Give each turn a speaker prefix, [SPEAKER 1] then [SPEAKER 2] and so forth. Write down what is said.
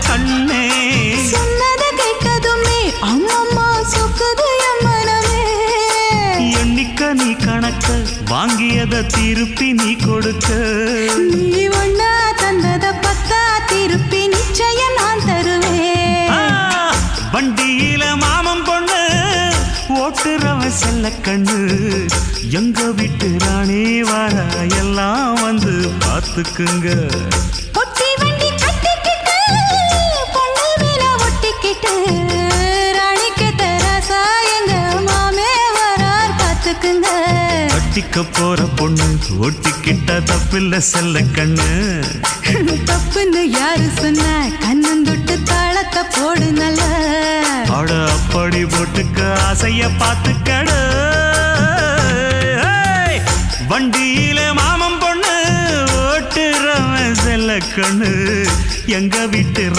[SPEAKER 1] கண்ணே
[SPEAKER 2] சொன்னத கேட்டதுமே அம்மம்மா சொக்குது என் மனமே
[SPEAKER 1] எண்ணிக்க நீ கணக்க வாங்கியத திருப்பி நீ கொடுக்க
[SPEAKER 2] நீ ஒண்ணா தந்தத பத்தா திருப்பி நிச்சயம் நான் தருவேன்
[SPEAKER 1] வண்டியில மாமன் பொண்ணு ஓட்டுறவன் செல்ல கண்ணு எங்க வீட்டு ராணி வர எல்லாம் வந்து பார்த்துக்குங்க
[SPEAKER 2] பொட்டி வண்டி கட்டிக்கிட்டு பொண்ணு மேல ஒட்டிக்கிட்டு ராணிக்கு தராசா எங்க மாமே வரார் பார்த்துக்குங்க
[SPEAKER 1] கட்டிக்க போற பொண்ணு ஒட்டிக்கிட்ட தப்பில்ல செல்ல கண்ணு
[SPEAKER 2] தப்புன்னு யாரு சொன்ன கண்ணந்தொட்டு தாளத்தை போடு நல்ல
[SPEAKER 1] அட அப்படி போட்டுக்க ஆசைய பார்த்துக்கட வண்டியில மாமன் பொண்ணு ஓட்டுறவன் செல்ல கண்ணு எங்க வீட்டு